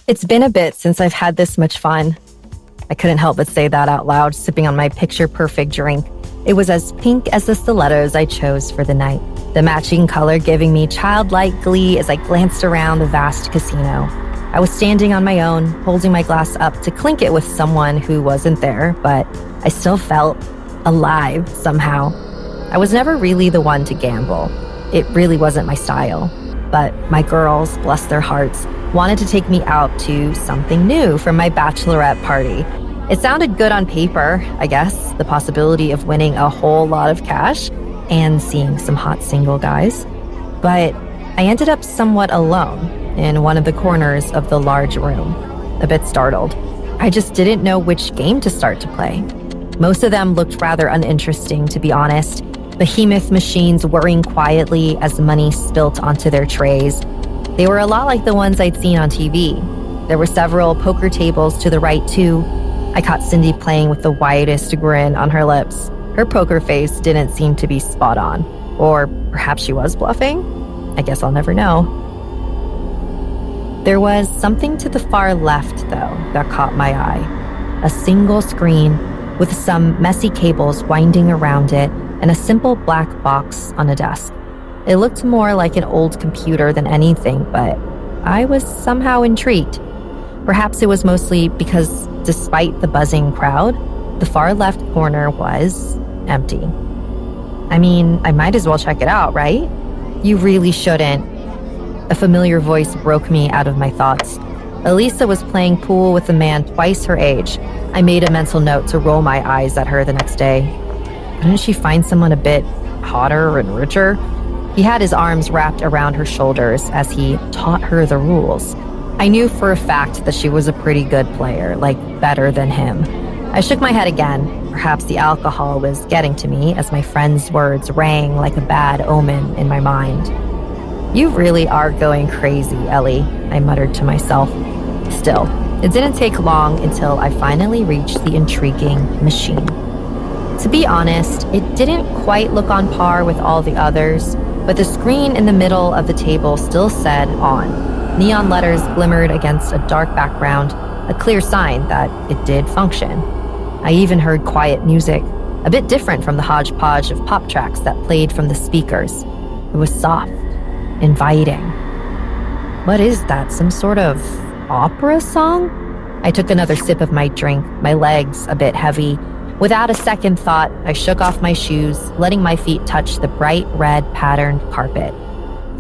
It's been a bit since I've had this much fun. I couldn't help but say that out loud, sipping on my picture-perfect drink. It was as pink as the stilettos I chose for the night, the matching color giving me childlike glee as I glanced around the vast casino. I was standing on my own, holding my glass up to clink it with someone who wasn't there, but I still felt alive somehow. I was never really the one to gamble. It really wasn't my style. But my girls, bless their hearts, wanted to take me out to something new for my bachelorette party. It sounded good on paper, I guess, the possibility of winning a whole lot of cash and seeing some hot single guys. But I ended up somewhat alone in one of the corners of the large room, a bit startled. I just didn't know which game to start to play. Most of them looked rather uninteresting, to be honest. Behemoth machines whirring quietly as money spilt onto their trays. They were a lot like the ones I'd seen on TV. There were several poker tables to the right, too. I caught Cindy playing with the widest grin on her lips. Her poker face didn't seem to be spot on. Or perhaps she was bluffing? I guess I'll never know. There was something to the far left, though, that caught my eye. A single screen with some messy cables winding around it and a simple black box on a desk. It looked more like an old computer than anything, but I was somehow intrigued. Perhaps it was mostly because, despite the buzzing crowd, the far left corner was empty. I mean, I might as well check it out, right? You really shouldn't. A familiar voice broke me out of my thoughts. Elisa was playing pool with a man twice her age. I made a mental note to roll my eyes at her the next day. Couldn't she find someone a bit hotter and richer? He had his arms wrapped around her shoulders as he taught her the rules. I knew for a fact that she was a pretty good player, like better than him. I shook my head again. Perhaps the alcohol was getting to me as my friend's words rang like a bad omen in my mind. You really are going crazy, Ellie, I muttered to myself. Still, it didn't take long until I finally reached the intriguing machine. To be honest, it didn't quite look on par with all the others, but the screen in the middle of the table still said on. Neon letters glimmered against a dark background, a clear sign that it did function. I even heard quiet music, a bit different from the hodgepodge of pop tracks that played from the speakers. It was soft, inviting. What is that, some sort of opera song? I took another sip of my drink, my legs a bit heavy. Without a second thought, I shook off my shoes, letting my feet touch the bright red patterned carpet.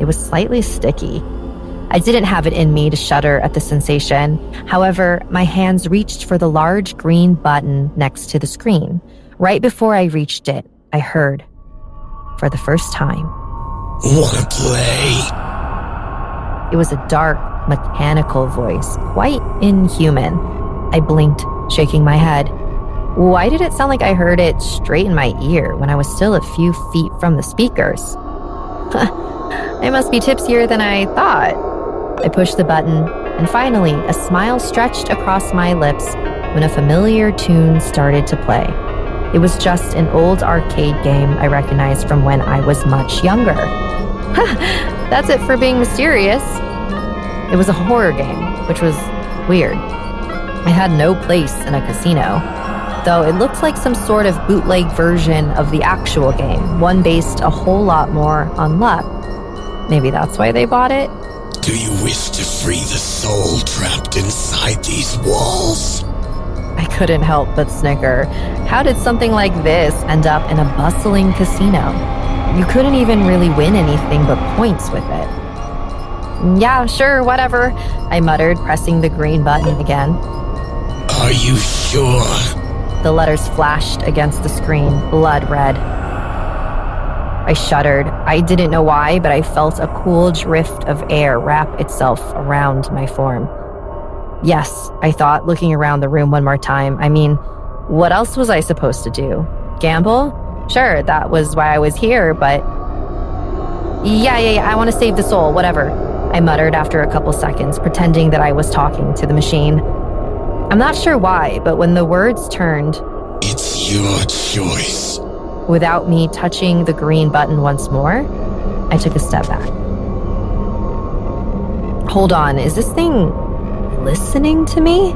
It was slightly sticky. I didn't have it in me to shudder at the sensation. However, my hands reached for the large green button next to the screen. Right before I reached it, I heard, for the first time, "Wanna play?" It was a dark, mechanical voice, quite inhuman. I blinked, shaking my head. Why did it sound like I heard it straight in my ear when I was still a few feet from the speakers? I must be tipsier than I thought. I pushed the button, and finally, a smile stretched across my lips when a familiar tune started to play. It was just an old arcade game I recognized from when I was much younger. That's it for being mysterious. It was a horror game, which was weird. I had no place in a casino, though it looked like some sort of bootleg version of the actual game, one based a whole lot more on luck. Maybe that's why they bought it? Do you wish to free the soul trapped inside these walls? I couldn't help but snicker. How did something like this end up in a bustling casino? You couldn't even really win anything but points with it. Yeah, sure, whatever, I muttered, pressing the green button again. Are you sure? The letters flashed against the screen, blood red. I shuddered. I didn't know why, but I felt a cool drift of air wrap itself around my form. Yes, I thought, looking around the room one more time. I mean, what else was I supposed to do? Gamble? Sure, that was why I was here, but... Yeah, I want to save the soul, whatever, I muttered after a couple seconds, pretending that I was talking to the machine. I'm not sure why, but when the words turned... It's your choice. Without me touching the green button once more, I took a step back. Hold on, is this thing listening to me?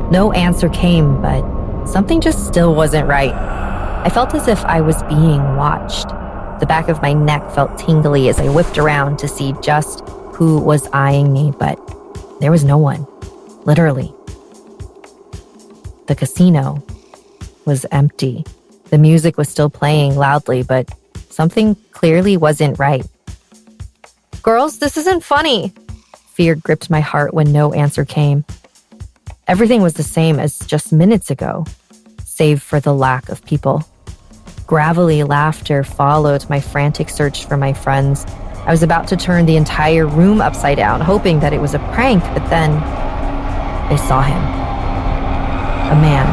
No answer came, but something just still wasn't right. I felt as if I was being watched. The back of my neck felt tingly as I whipped around to see just who was eyeing me, but there was no one. Literally. The casino was empty. The music was still playing loudly, but something clearly wasn't right. Girls, this isn't funny. Fear gripped my heart when no answer came. Everything was the same as just minutes ago, save for the lack of people. Gravelly laughter followed my frantic search for my friends. I was about to turn the entire room upside down, hoping that it was a prank, but then I saw him. A man,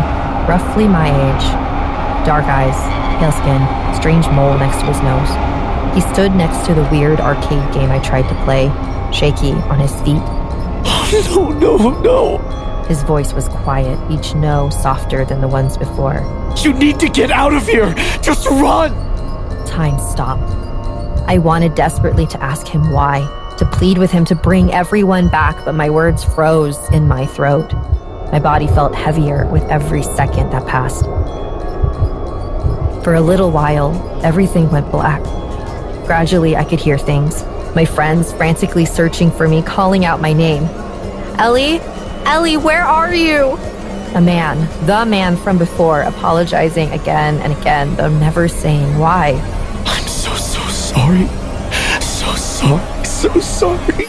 roughly my age, dark eyes, pale skin, strange mole next to his nose. He stood next to the weird arcade game I tried to play, shaky on his feet. Oh, no. His voice was quiet, each no softer than the ones before. You need to get out of here! Just run! Time stopped. I wanted desperately to ask him why, to plead with him to bring everyone back, but my words froze in my throat. My body felt heavier with every second that passed. For a little while, everything went black. Gradually, I could hear things. My friends frantically searching for me, calling out my name. Ellie? Ellie, where are you? A man, the man from before, apologizing again and again, though never saying why. I'm so sorry. So sorry.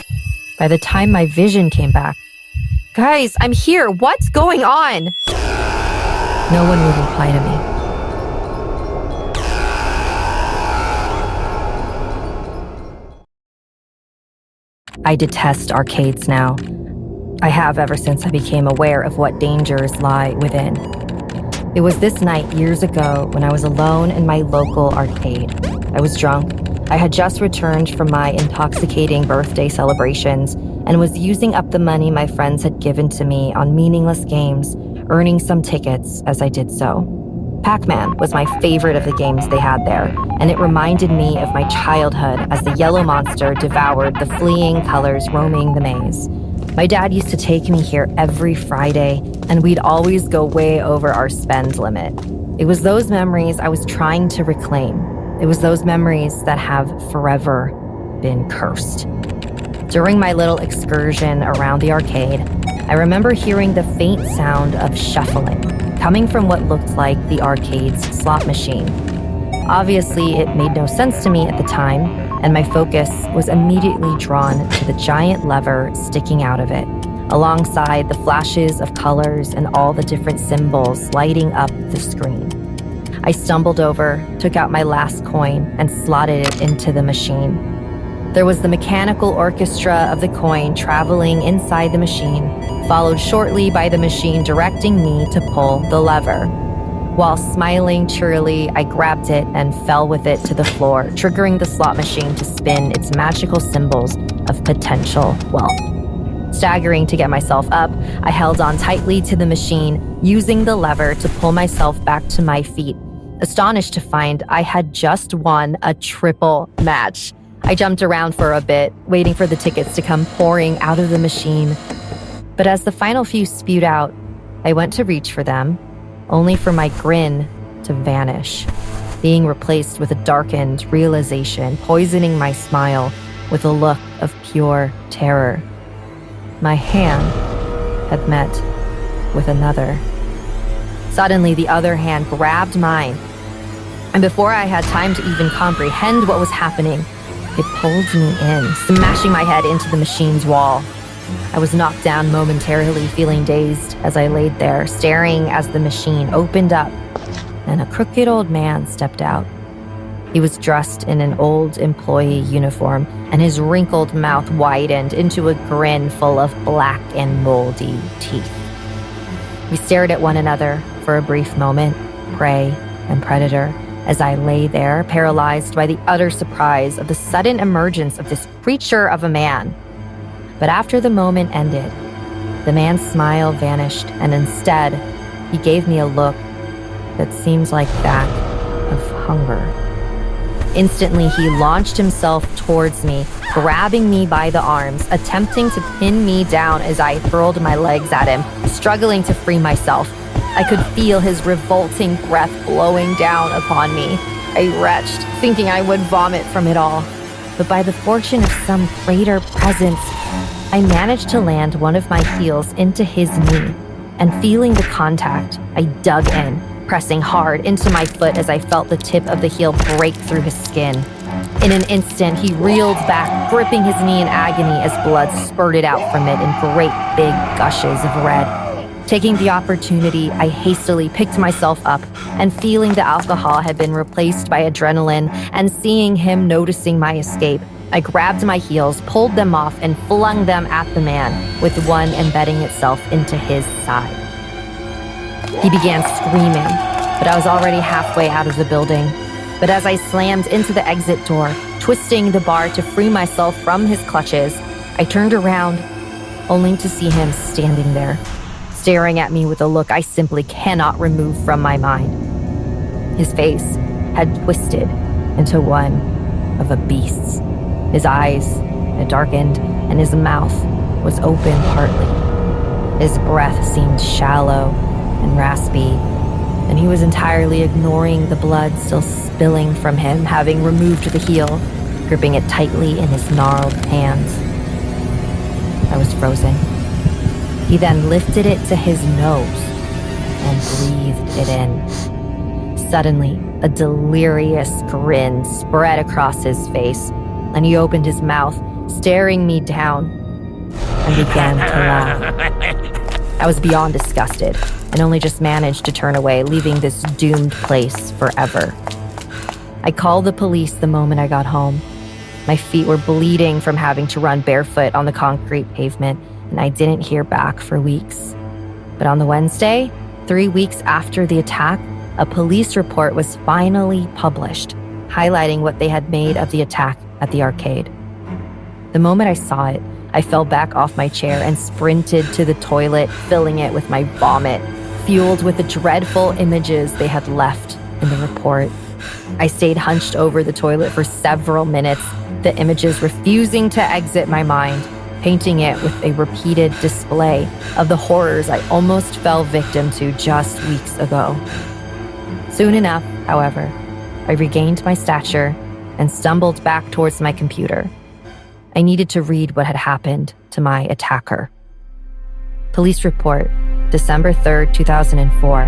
By the time my vision came back, guys, I'm here. What's going on? No one would reply to me. I detest arcades now. I have ever since I became aware of what dangers lie within. It was this night years ago when I was alone in my local arcade. I was drunk. I had just returned from my intoxicating birthday celebrations and was using up the money my friends had given to me on meaningless games, earning some tickets as I did so. Pac-Man was my favorite of the games they had there, and it reminded me of my childhood as the yellow monster devoured the fleeing colors roaming the maze. My dad used to take me here every Friday, and we'd always go way over our spend limit. It was those memories I was trying to reclaim. It was those memories that have forever been cursed. During my little excursion around the arcade, I remember hearing the faint sound of shuffling, coming from what looked like the arcade's slot machine. Obviously, it made no sense to me at the time, and my focus was immediately drawn to the giant lever sticking out of it, alongside the flashes of colors and all the different symbols lighting up the screen. I stumbled over, took out my last coin, and slotted it into the machine. There was the mechanical orchestra of the coin traveling inside the machine, followed shortly by the machine directing me to pull the lever. While smiling cheerily, I grabbed it and fell with it to the floor, triggering the slot machine to spin its magical symbols of potential wealth. Staggering to get myself up, I held on tightly to the machine, using the lever to pull myself back to my feet, astonished to find I had just won a triple match. I jumped around for a bit, waiting for the tickets to come pouring out of the machine. But as the final few spewed out, I went to reach for them, only for my grin to vanish, being replaced with a darkened realization, poisoning my smile with a look of pure terror. My hand had met with another. Suddenly, the other hand grabbed mine, and before I had time to even comprehend what was happening, it pulled me in, smashing my head into the machine's wall. I was knocked down momentarily, feeling dazed as I laid there, staring as the machine opened up and a crooked old man stepped out. He was dressed in an old employee uniform, and his wrinkled mouth widened into a grin full of black and moldy teeth. We stared at one another for a brief moment, prey and predator, as I lay there, paralyzed by the utter surprise of the sudden emergence of this creature of a man. But after the moment ended, the man's smile vanished, and instead, he gave me a look that seemed like that of hunger. Instantly, he launched himself towards me, grabbing me by the arms, attempting to pin me down as I hurled my legs at him, struggling to free myself. I could feel his revolting breath blowing down upon me. I retched, thinking I would vomit from it all. But by the fortune of some greater presence, I managed to land one of my heels into his knee, and feeling the contact, I dug in, pressing hard into my foot as I felt the tip of the heel break through his skin. In an instant, he reeled back, gripping his knee in agony as blood spurted out from it in great big gushes of red. Taking the opportunity, I hastily picked myself up, and feeling the alcohol had been replaced by adrenaline and seeing him noticing my escape, I grabbed my heels, pulled them off, and flung them at the man, with one embedding itself into his side. He began screaming, but I was already halfway out of the building. But as I slammed into the exit door, twisting the bar to free myself from his clutches, I turned around, only to see him standing there, staring at me with a look I simply cannot remove from my mind. His face had twisted into one of a beast's. His eyes had darkened, and his mouth was open partly. His breath seemed shallow and raspy, and he was entirely ignoring the blood still spilling from him, having removed the heel, gripping it tightly in his gnarled hands. I was frozen. He then lifted it to his nose and breathed it in. Suddenly, a delirious grin spread across his face, and he opened his mouth, staring me down, and began to laugh. I was beyond disgusted, and only just managed to turn away, leaving this doomed place forever. I called the police the moment I got home. My feet were bleeding from having to run barefoot on the concrete pavement, and I didn't hear back for weeks. But on the Wednesday, 3 weeks after the attack, a police report was finally published, highlighting what they had made of the attack at the arcade. The moment I saw it, I fell back off my chair and sprinted to the toilet, filling it with my vomit, fueled with the dreadful images they had left in the report. I stayed hunched over the toilet for several minutes, the images refusing to exit my mind, painting it with a repeated display of the horrors I almost fell victim to just weeks ago. Soon enough, however, I regained my stature and stumbled back towards my computer. I needed to read what had happened to my attacker. Police report, December 3rd, 2004.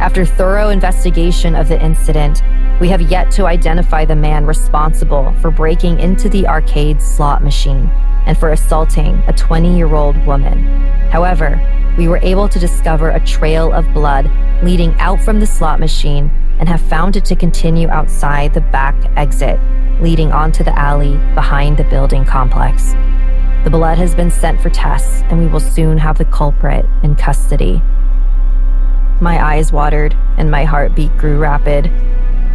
After thorough investigation of the incident, we have yet to identify the man responsible for breaking into the arcade slot machine and for assaulting a 20-year-old woman. However, we were able to discover a trail of blood leading out from the slot machine and have found it to continue outside the back exit, leading onto the alley behind the building complex. The blood has been sent for tests, and we will soon have the culprit in custody. My eyes watered, and my heartbeat grew rapid.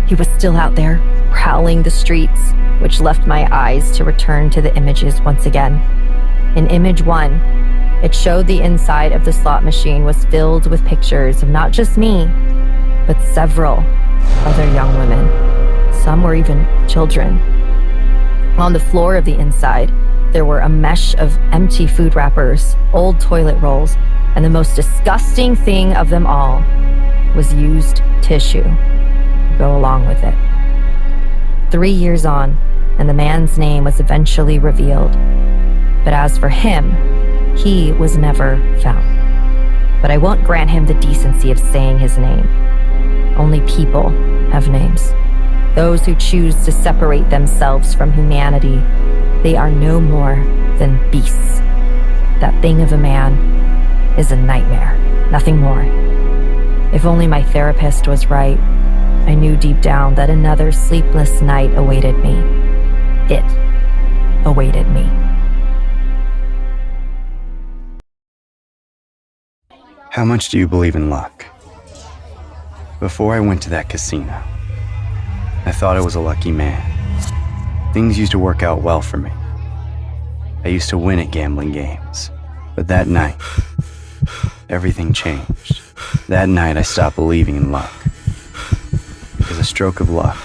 He was still out there, prowling the streets, which left my eyes to return to the images once again. In image 1, it showed the inside of the slot machine was filled with pictures of not just me, but several other young women. Some were even children. On the floor of the inside, there were a mesh of empty food wrappers, old toilet rolls, and the most disgusting thing of them all was used tissue to go along with it. 3 years on, and the man's name was eventually revealed. But as for him, he was never found. But I won't grant him the decency of saying his name. Only people have names. Those who choose to separate themselves from humanity, they are no more than beasts. That thing of a man is a nightmare, nothing more. If only my therapist was right, I knew deep down that another sleepless night awaited me. It awaited me. How much do you believe in luck? Before I went to that casino, I thought I was a lucky man. Things used to work out well for me. I used to win at gambling games. But that night, everything changed. That night I stopped believing in luck. Because a stroke of luck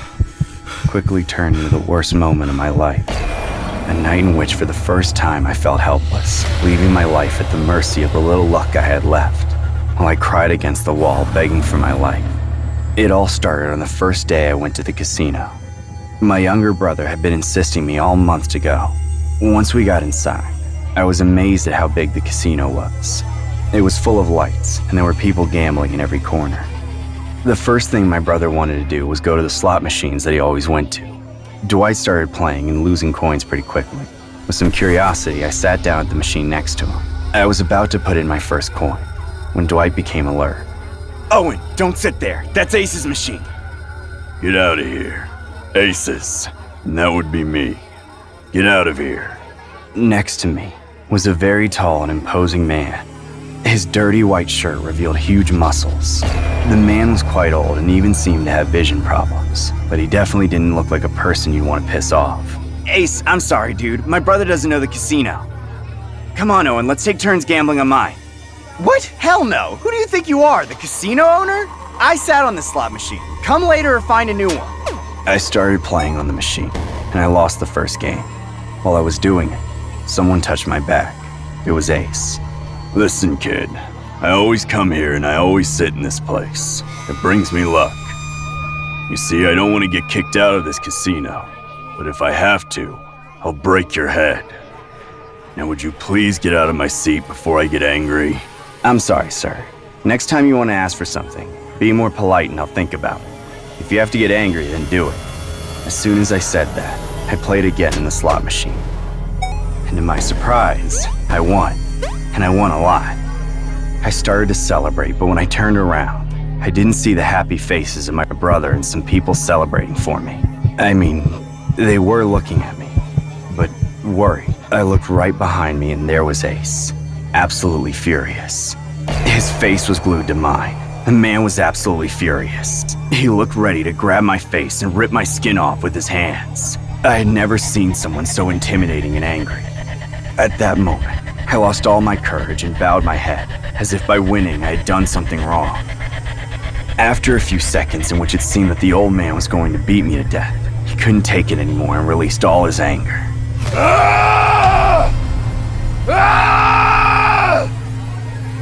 quickly turned into the worst moment of my life. A night in which, for the first time, I felt helpless, leaving my life at the mercy of the little luck I had left, while I cried against the wall, begging for my life. It all started on the first day I went to the casino. My younger brother had been insisting me all month to go. Once we got inside, I was amazed at how big the casino was. It was full of lights, and there were people gambling in every corner. The first thing my brother wanted to do was go to the slot machines that he always went to. Dwight started playing and losing coins pretty quickly. With some curiosity, I sat down at the machine next to him. I was about to put in my first coin, when Dwight became alert. Owen, don't sit there. That's Ace's machine. Get out of here. Aces. And that would be me. Get out of here. Next to me was a very tall and imposing man. His dirty white shirt revealed huge muscles. The man was quite old and even seemed to have vision problems, but he definitely didn't look like a person you'd want to piss off. Ace, I'm sorry, dude. My brother doesn't know the casino. Come on, Owen, let's take turns gambling on mine. What? Hell no. Who do you think you are, the casino owner? I sat on the slot machine. Come later or find a new one. I started playing on the machine, and I lost the first game. While I was doing it, someone touched my back. It was Ace. Listen, kid. I always come here and I always sit in this place. It brings me luck. You see, I don't want to get kicked out of this casino, but if I have to, I'll break your head. Now would you please get out of my seat before I get angry? I'm sorry, sir. Next time you want to ask for something, be more polite and I'll think about it. If you have to get angry, then do it. As soon as I said that, I played again in the slot machine. And to my surprise, I won. And I won a lot. I started to celebrate, but when I turned around, I didn't see the happy faces of my brother and some people celebrating for me. I mean, they were looking at me, but worried. I looked right behind me and there was Ace, absolutely furious. His face was glued to mine. The man was absolutely furious. He looked ready to grab my face and rip my skin off with his hands. I had never seen someone so intimidating and angry. At that moment, I lost all my courage and bowed my head, as if by winning I had done something wrong. After a few seconds in which it seemed that the old man was going to beat me to death, he couldn't take it anymore and released all his anger. Ah! Ah!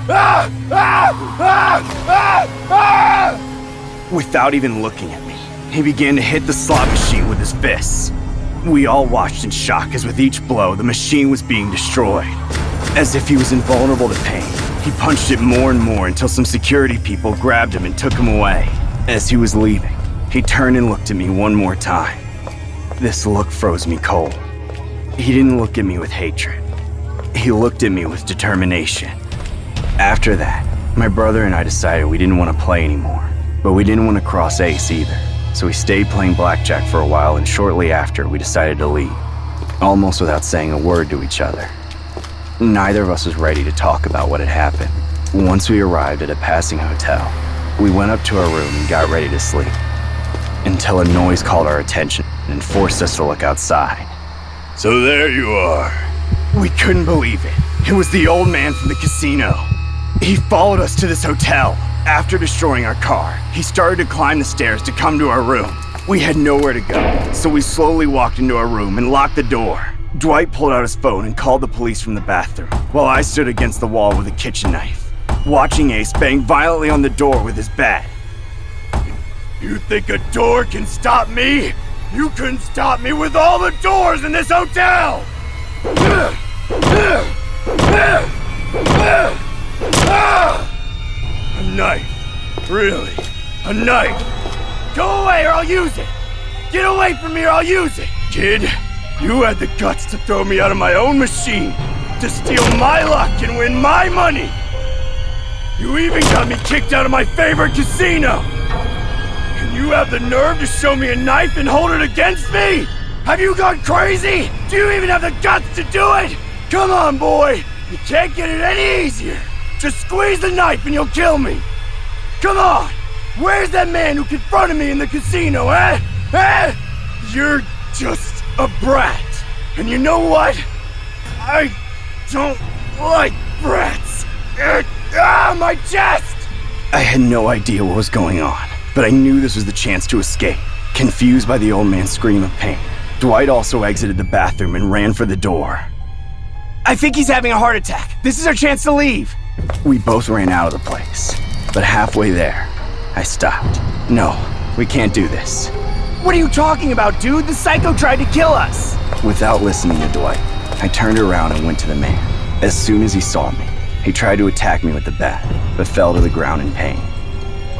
Ah! Ah! Ah! Ah! Without even looking at me, he began to hit the slot machine with his fists. We all watched in shock as with each blow, the machine was being destroyed. As if he was invulnerable to pain, he punched it more and more until some security people grabbed him and took him away. As he was leaving, he turned and looked at me one more time. This look froze me cold. He didn't look at me with hatred. He looked at me with determination. After that, my brother and I decided we didn't want to play anymore, but we didn't want to cross Ace either. So we stayed playing blackjack for a while, and shortly after, we decided to leave, almost without saying a word to each other. Neither of us was ready to talk about what had happened. Once we arrived at a passing hotel, we went up to our room and got ready to sleep, until a noise called our attention and forced us to look outside. So there you are. We couldn't believe it. It was the old man from the casino. He followed us to this hotel. After destroying our car, he started to climb the stairs to come to our room. We had nowhere to go, so we slowly walked into our room and locked the door. Dwight pulled out his phone and called the police from the bathroom, while I stood against the wall with a kitchen knife, watching Ace bang violently on the door with his bat. You think a door can stop me? You couldn't stop me with all the doors in this hotel! A knife. Really? A knife? Go away or I'll use it! Get away from me or I'll use it! Kid, you had the guts to throw me out of my own machine, to steal my luck and win my money! You even got me kicked out of my favorite casino! And you have the nerve to show me a knife and hold it against me? Have you gone crazy? Do you even have the guts to do it? Come on, boy! You can't get it any easier! Just squeeze the knife and you'll kill me! Come on! Where's that man who confronted me in the casino, eh? Eh? You're just a brat. And you know what? I don't like brats. My chest! I had no idea what was going on, but I knew this was the chance to escape. Confused by the old man's scream of pain, Dwight also exited the bathroom and ran for the door. I think he's having a heart attack. This is our chance to leave. We both ran out of the place, but halfway there, I stopped. No, we can't do this. What are you talking about, dude? The psycho tried to kill us. Without listening to Dwight, I turned around and went to the man. As soon as he saw me, he tried to attack me with the bat, but fell to the ground in pain.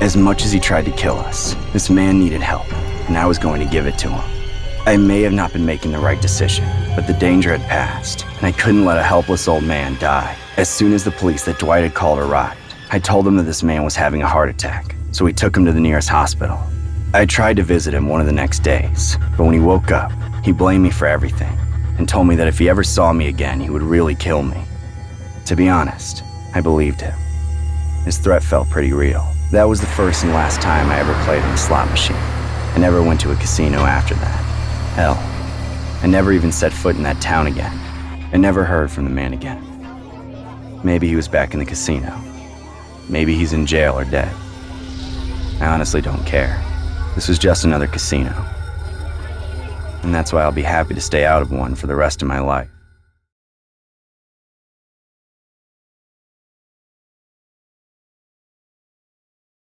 As much as he tried to kill us, this man needed help, and I was going to give it to him. I may have not been making the right decision, but the danger had passed, and I couldn't let a helpless old man die. As soon as the police that Dwight had called arrived, I told them that this man was having a heart attack, so we took him to the nearest hospital. I tried to visit him one of the next days, but when he woke up, he blamed me for everything, and told me that if he ever saw me again, he would really kill me. To be honest, I believed him. His threat felt pretty real. That was the first and last time I ever played on a slot machine. I never went to a casino after that. Hell, I never even set foot in that town again. I never heard from the man again. Maybe he was back in the casino. Maybe he's in jail or dead. I honestly don't care. This was just another casino. And that's why I'll be happy to stay out of one for the rest of my life.